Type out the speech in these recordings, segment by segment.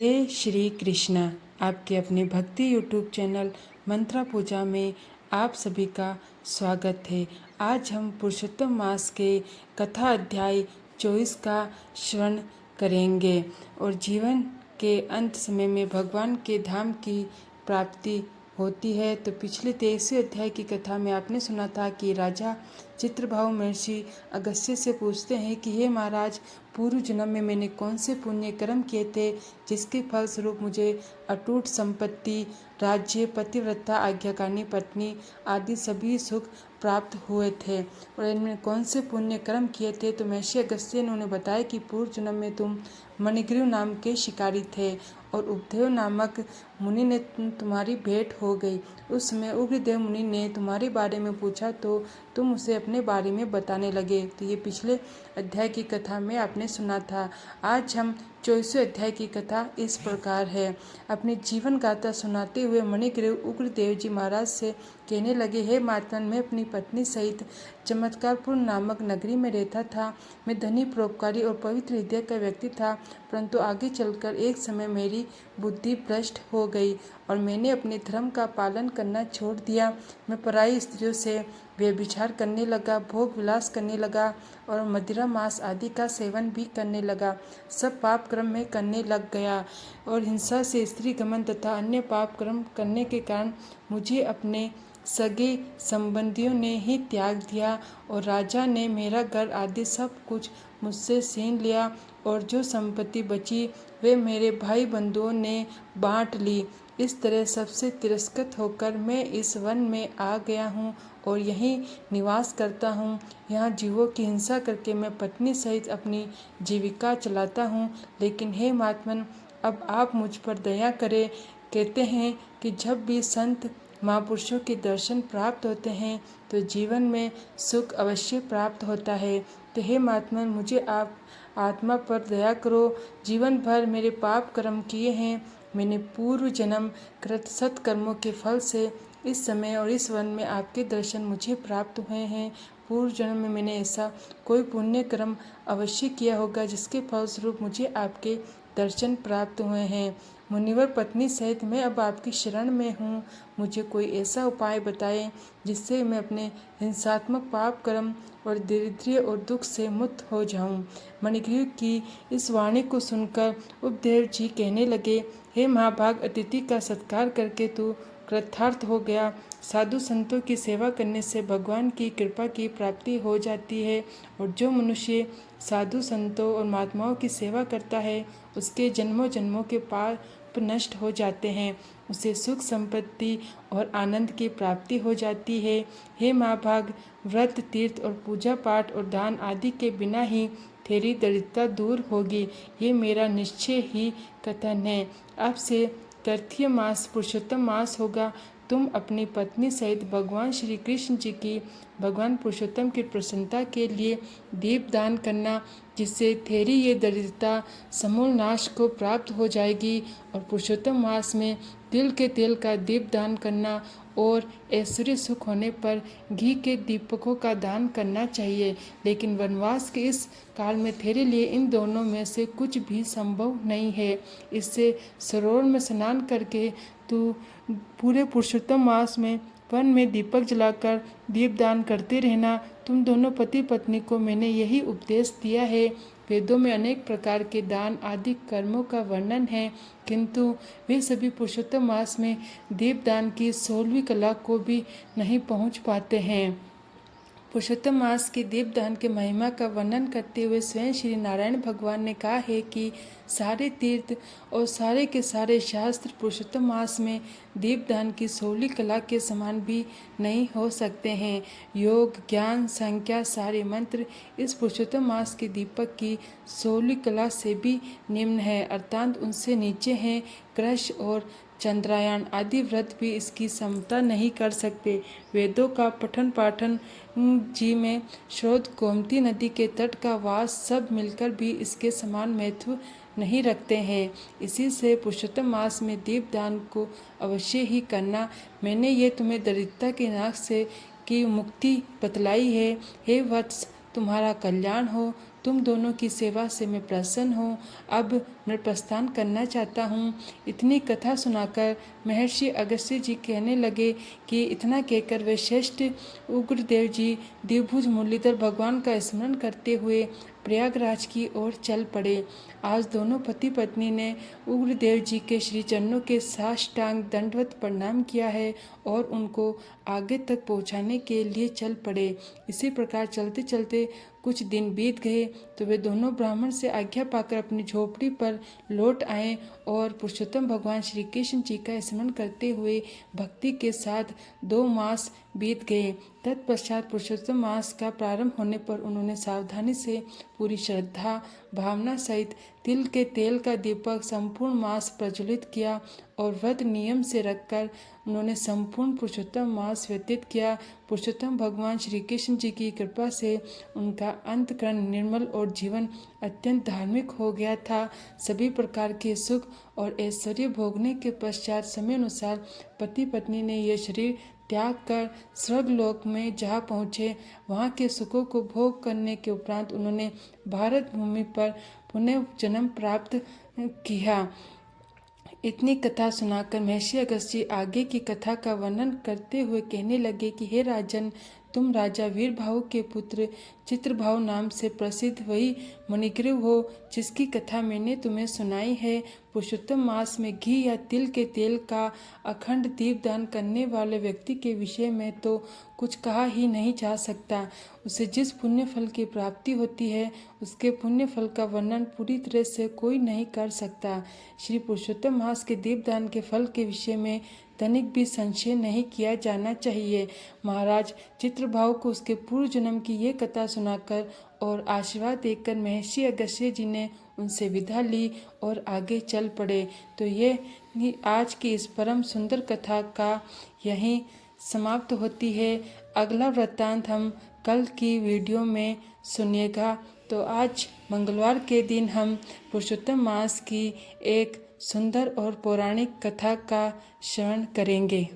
जय श्री कृष्ण। आपके अपने भक्ति यूट्यूब चैनल मंत्रा पूजा में आप सभी का स्वागत है। आज हम पुरुषोत्तम मास के कथा अध्याय 24 का श्रवण करेंगे और जीवन के अंत समय में भगवान के धाम की प्राप्ति होती है। तो पिछले 23वें अध्याय की कथा में आपने सुना था कि राजा चित्रभाव महर्षि अगस्त्य से पूछते हैं कि हे महाराज, पूर्व जन्म में मैंने कौन से पुण्य कर्म किए थे जिसके फलस्वरूप मुझे अटूट संपत्ति, राज्य, पतिव्रता, आज्ञाकारिणी पत्नी आदि सभी सुख प्राप्त हुए थे और इनमें कौन से पुण्य कर्म किए थे। तो महर्षि अगस्त्य ने उन्हें बताया कि पूर्व जन्म में तुम मणिग्रीव नाम के शिकारी थे और उपदेव नामक मुनि ने तुम्हारी भेंट हो गई। उस समय उग्रदेव मुनि ने तुम्हारे बारे में पूछा तो तुम उसे अपने बारे में बताने लगे। तो ये पिछले अध्याय की कथा में आपने सुना था। आज हम 24वें अध्याय की कथा इस प्रकार है। अपनी जीवन गाथा सुनाते हुए मणिग्रीव उग्रदेव जी महाराज से कहने लगे, हे महात्मन, मैं अपनी पत्नी सहित चमत्कारपुर नामक नगरी में रहता था। मैं धनी, परोपकारी और पवित्र हृदय का व्यक्ति था, परंतु आगे चलकर एक समय मेरी बुद्धि भ्रष्ट हो गई और मैंने अपने धर्म का पालन करना छोड़ दिया। मैं पराई स्त्रियों से व्यभिचार करने लगा, भोग विलास करने लगा और मदिरा मांस आदि का सेवन भी करने लगा। सब पाप कर्म में करने लग गया और हिंसा से, स्त्री गमन तथा अन्य पाप कर्म करने के कारण मुझे अपने सगे संबंधियों ने ही त्याग दिया और राजा ने मेरा घर आदि सब कुछ मुझसे छीन लिया और जो संपत्ति बची वे मेरे भाई बंधुओं ने बांट ली। इस तरह सबसे तिरस्कृत होकर मैं इस वन में आ गया हूँ और यहीं निवास करता हूँ। यहाँ जीवों की हिंसा करके मैं पत्नी सहित अपनी जीविका चलाता हूँ। लेकिन हे महात्मन, अब आप मुझ पर दया करें। कहते हैं कि जब भी संत महापुरुषों के दर्शन प्राप्त होते हैं तो जीवन में सुख अवश्य प्राप्त होता है। तो हे महात्मन, मुझे आप आत्मा पर दया करो। जीवन भर मेरे पाप कर्म किए हैं। मैंने पूर्व जन्म कृत सत्कर्मों के फल से इस समय और इस वन में आपके दर्शन मुझे प्राप्त हुए हैं। पूर्व जन्म में मैंने ऐसा कोई पुण्य कर्म अवश्य किया होगा जिसके फलस्वरूप मुझे आपके दर्शन प्राप्त हुए हैं। मुनिवर पत्नी सहित मैं अब आपकी शरण में हूँ। मुझे कोई ऐसा उपाय बताएं जिससे मैं अपने हिंसात्मक पाप कर्म और दारिद्र्य और दुख से मुक्त हो जाऊं। मणिग्रीव की इस वाणी को सुनकर उपदेव जी कहने लगे, हे महाभाग, अतिथि का सत्कार करके तू कृतार्थ हो गया। साधु संतों की सेवा करने से भगवान की कृपा की प्राप्ति हो जाती है और जो मनुष्य साधु संतों और महात्माओं की सेवा करता है उसके जन्मों जन्मों के पाप नष्ट हो जाते हैं, उसे सुख संपत्ति और आनंद की प्राप्ति हो जाती है। हे महाभाग, व्रत, तीर्थ और पूजा पाठ और दान आदि के बिना ही तेरी दरिद्रता दूर होगी, ये मेरा निश्चय ही कथन है। अब से तृतीय मास पुरुषोत्तम मास होगा। तुम अपनी पत्नी सहित भगवान श्री कृष्ण जी की, भगवान पुरुषोत्तम की प्रसन्नता के लिए दीप दान करना, जिससे तेरी ये दरिद्रता समूल नाश को प्राप्त हो जाएगी। और पुरुषोत्तम मास में तिल के तेल का दीप दान करना और ऐश्वर्य सुख होने पर घी के दीपकों का दान करना चाहिए। लेकिन वनवास के इस काल में तेरे लिए इन दोनों में से कुछ भी संभव नहीं है। इससे सरोवर में स्नान करके तू पूरे पुरुषोत्तम मास में वन में दीपक जलाकर दीपदान करते रहना। तुम दोनों पति पत्नी को मैंने यही उपदेश दिया है। वेदों में अनेक प्रकार के दान आदि कर्मों का वर्णन है, किंतु वे सभी पुरुषोत्तम मास में दीपदान की 16वीं कला को भी नहीं पहुंच पाते हैं। पुरुषोत्तम मास के दीपदान के महिमा का वर्णन करते हुए स्वयं श्री नारायण भगवान ने कहा है कि सारे तीर्थ और सारे के सारे शास्त्र पुरुषोत्तम मास में दीपदान की 16वीं कला के समान भी नहीं हो सकते हैं। योग, ज्ञान, संख्या, सारे मंत्र इस पुरुषोत्तम मास के दीपक की 16वीं कला से भी निम्न है, अर्थात उनसे नीचे हैं। कृष और चंद्रायण आदि व्रत भी इसकी समता नहीं कर सकते। वेदों का पठन पाठन जी में स्रोत, गोमती नदी के तट का वास सब मिलकर भी इसके समान महत्व नहीं रखते हैं। इसी से पुरुषोत्तम मास में दीपदान को अवश्य ही करना। मैंने ये तुम्हें दरिद्रता के नाश से की मुक्ति बतलाई है। हे वत्स, तुम्हारा कल्याण हो। तुम दोनों की सेवा से मैं प्रसन्न हूँ। अब मैं प्रस्थान करना चाहता हूँ। इतनी कथा सुनाकर महर्षि अगस्त्य जी कहने लगे कि इतना कहकर वे श्रेष्ठ उग्रदेव जी द्विभुज मुरलीधर भगवान का स्मरण करते हुए प्रयागराज की ओर चल पड़े। आज दोनों पति पत्नी ने उग्रदेव जी के श्री चरणों के साष्टांग दंडवत प्रणाम किया है और उनको आगे तक पहुंचाने के लिए चल पड़े। इसी प्रकार चलते चलते कुछ दिन बीत गए तो वे दोनों ब्राह्मण से आज्ञा पाकर अपनी झोपड़ी पर लौट आए और पुरुषोत्तम भगवान श्री कृष्ण जी का स्मरण करते हुए भक्ति के साथ 2 मास बीत गए। तत्पश्चात पुरुषोत्तम मास का प्रारंभ होने पर उन्होंने सावधानी से पूरी श्रद्धा भावना सहित तिल के तेल का दीपक संपूर्ण मास प्रज्वलित किया और व्रत नियम से रखकर उन्होंने संपूर्ण पुरुषोत्तम मास व्यतीत किया। पुरुषोत्तम भगवान श्री कृष्ण जी की कृपा से उनका अंतःकरण निर्मल और जीवन अत्यंत धार्मिक हो गया था। सभी प्रकार के सुख और ऐश्वर्य भोगने के पश्चात समय अनुसार पति पत्नी ने यह शरीर त्याग कर स्वर्गलोक में जा पहुँचे। वहाँ के सुखों को भोग करने के उपरांत उन्होंने भारत भूमि पर पुनः जन्म प्राप्त किया। इतनी कथा सुनाकर महर्षि अगस्त्य जी आगे की कथा का वर्णन करते हुए कहने लगे कि हे राजन, तुम राजा वीरभाऊ के पुत्र चित्रभाऊ नाम से प्रसिद्ध वही मणिग्रीव हो जिसकी कथा मैंने तुम्हें सुनाई है। पुरुषोत्तम मास में घी या तिल के तेल का अखंड दीपदान करने वाले व्यक्ति के विषय में तो कुछ कहा ही नहीं जा सकता। उसे जिस पुण्य फल की प्राप्ति होती है उसके पुण्य फल का वर्णन पूरी तरह से कोई नहीं कर सकता। श्री पुरुषोत्तम मास के दीपदान के फल के विषय में तनिक भी संशय नहीं किया जाना चाहिए। महाराज चित्रभाऊ को उसके पूर्व जन्म की ये कथा सुनाकर और आशीर्वाद देकर महर्षि अगस्त्य जी ने उनसे विदा ली और आगे चल पड़े। तो ये आज की इस परम सुंदर कथा का यहीं समाप्त होती है। अगला वृत्तांत हम कल की वीडियो में सुनिएगा। तो आज मंगलवार के दिन हम पुरुषोत्तम मास की एक सुंदर और पौराणिक कथा का श्रवण करेंगे।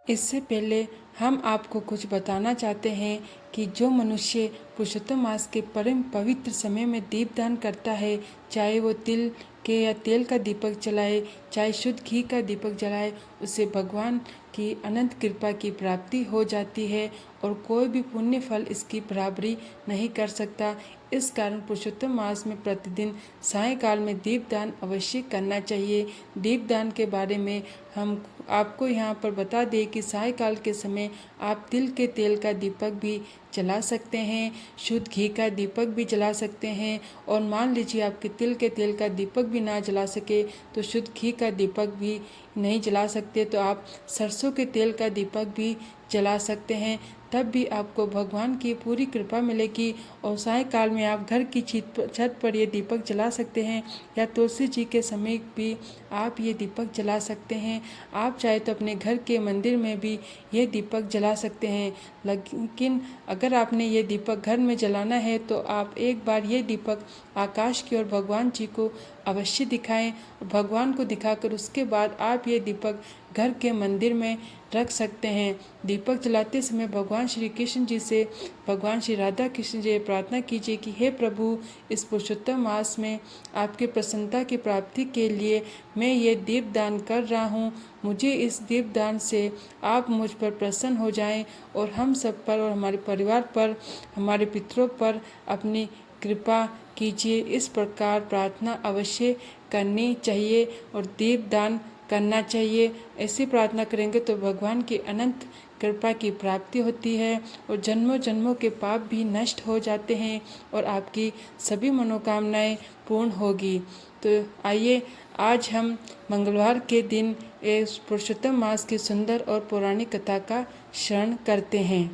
इससे पहले हम आपको कुछ बताना चाहते हैं कि जो मनुष्य पुरुषोत्तम मास के परम पवित्र समय में दीपदान करता है, चाहे वो तिल के या तेल का दीपक जलाए, चाहे शुद्ध घी का दीपक जलाए, उसे भगवान की अनंत कृपा की प्राप्ति हो जाती है और कोई भी पुण्य फल इसकी बराबरी नहीं कर सकता। इस कारण पुरुषोत्तम मास में प्रतिदिन सायंकाल में दीपदान अवश्य करना चाहिए। दीपदान के बारे में हम आपको यहाँ पर बता दें कि सायंकाल के समय आप तिल के तेल का दीपक भी जला सकते हैं, शुद्ध घी का दीपक भी जला सकते हैं और मान लीजिए आपके तिल के तेल का दीपक भी ना जला सके तो शुद्ध घी का दीपक भी नहीं जला सकते तो आप सरसों के तेल का दीपक भी जला सकते हैं। तब भी आपको भगवान की पूरी कृपा मिलेगी और सायंकाल में आप घर की छत पर ये दीपक जला सकते हैं या तुलसी जी के समीप भी आप ये दीपक जला सकते हैं। आप चाहे तो अपने घर के मंदिर में भी ये दीपक जला सकते हैं। लेकिन अगर आपने ये दीपक घर में जलाना है तो आप एक बार ये दीपक आकाश की ओर भगवान जी को अवश्य दिखाएं। भगवान को दिखाकर उसके बाद आप ये दीपक घर के मंदिर में रख सकते हैं। दीपक जलाते समय भगवान श्री कृष्ण जी से, भगवान श्री राधा कृष्ण जी प्रार्थना कीजिए कि हे प्रभु, इस पुरुषोत्तम मास में आपके प्रसन्नता की प्राप्ति के लिए मैं ये दीपदान कर रहा हूँ। मुझे इस दीपदान से आप मुझ पर प्रसन्न हो जाएं और हम सब पर और हमारे परिवार पर, हमारे पितरों पर अपनी कृपा कीजिए। इस प्रकार प्रार्थना अवश्य करनी चाहिए और दीपदान करना चाहिए। ऐसी प्रार्थना करेंगे तो भगवान की अनंत कृपा की प्राप्ति होती है और जन्मों जन्मों के पाप भी नष्ट हो जाते हैं और आपकी सभी मनोकामनाएं पूर्ण होगी। तो आइए आज हम मंगलवार के दिन इस पुरुषोत्तम मास की सुंदर और पौराणिक कथा का श्रवण करते हैं।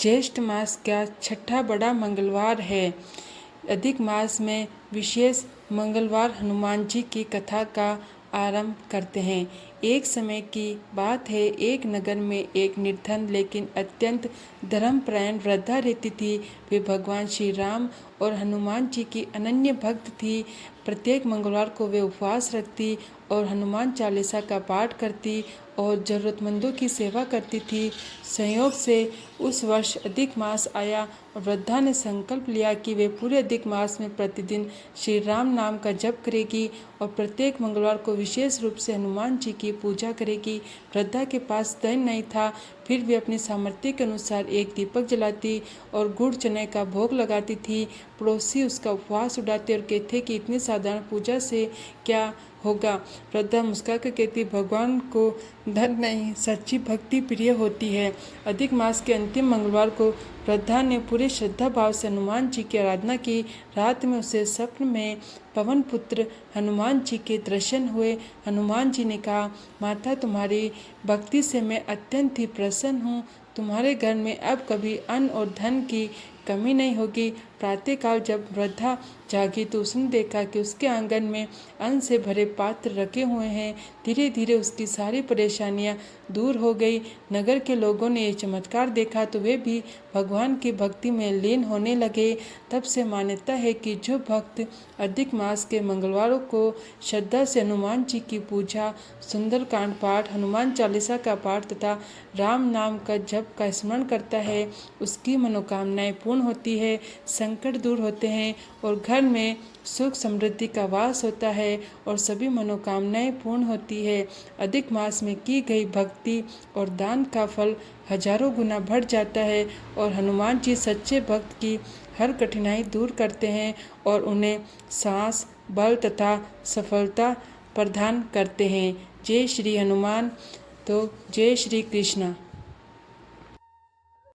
ज्येष्ठ मास का छठा बड़ा मंगलवार है। अधिक मास में विशेष मंगलवार हनुमान जी की कथा का आरंभ करते हैं। एक समय की बात है, एक नगर में एक निर्धन लेकिन अत्यंत धर्मपरायण वृद्धा रहती थी। वे भगवान श्री राम और हनुमान जी की अनन्य भक्त थी। प्रत्येक मंगलवार को वे उपवास रखती और हनुमान चालीसा का पाठ करती और ज़रूरतमंदों की सेवा करती थी। संयोग से उस वर्ष अधिक मास आया और वृद्धा ने संकल्प लिया कि वे पूरे अधिक मास में प्रतिदिन श्री राम नाम का जप करेगी और प्रत्येक मंगलवार को विशेष रूप से हनुमान जी की पूजा करेगी। वृद्धा के पास धन नहीं था, फिर भी अपनी सामर्थ्य के अनुसार एक दीपक जलाती और गुड़ चने का भोग लगाती थी। पड़ोसी उसका उपवास उड़ाते और कहते कि इतनी साधारण पूजा से क्या होगा। वृद्धा मुस्कुरा कर कहती, भगवान को धन नहीं, सच्ची भक्ति प्रिय होती है। अधिक मास के अंतिम मंगलवार को वृद्धा ने पूरे श्रद्धा भाव से हनुमान जी की आराधना की। रात में उसे स्वप्न में पवन पुत्र हनुमान जी के दर्शन हुए। हनुमान जी ने कहा, माता, तुम्हारी भक्ति से मैं अत्यंत ही प्रसन्न हूँ। तुम्हारे घर में अब कभी अन्न और धन की कमी नहीं होगी। प्रातःकाल जब वृद्धा जागी तो उसने देखा कि उसके आंगन में अन्न से भरे पात्र रखे हुए हैं। धीरे धीरे उसकी सारी परेशानियां दूर हो गई। नगर के लोगों ने ये चमत्कार देखा तो वे भी भगवान की भक्ति में लीन होने लगे। तब से मान्यता है कि जो भक्त अधिक मास के मंगलवारों को श्रद्धा से हनुमान जी की पूजा, सुंदरकांड पाठ, हनुमान चालीसा का पाठ तथा राम नाम का जप का स्मरण करता है, उसकी मनोकामनाएं पूर्ण होती है, संकट दूर होते हैं और घर में सुख समृद्धि का वास होता है और सभी मनोकामनाएं पूर्ण होती है। अधिक मास में की गई भक्ति और दान का फल हजारों गुना बढ़ जाता है और हनुमान जी सच्चे भक्त की हर कठिनाई दूर करते हैं और उन्हें साहस, बल तथा सफलता प्रदान करते हैं। जय श्री हनुमान। तो जय श्री कृष्ण।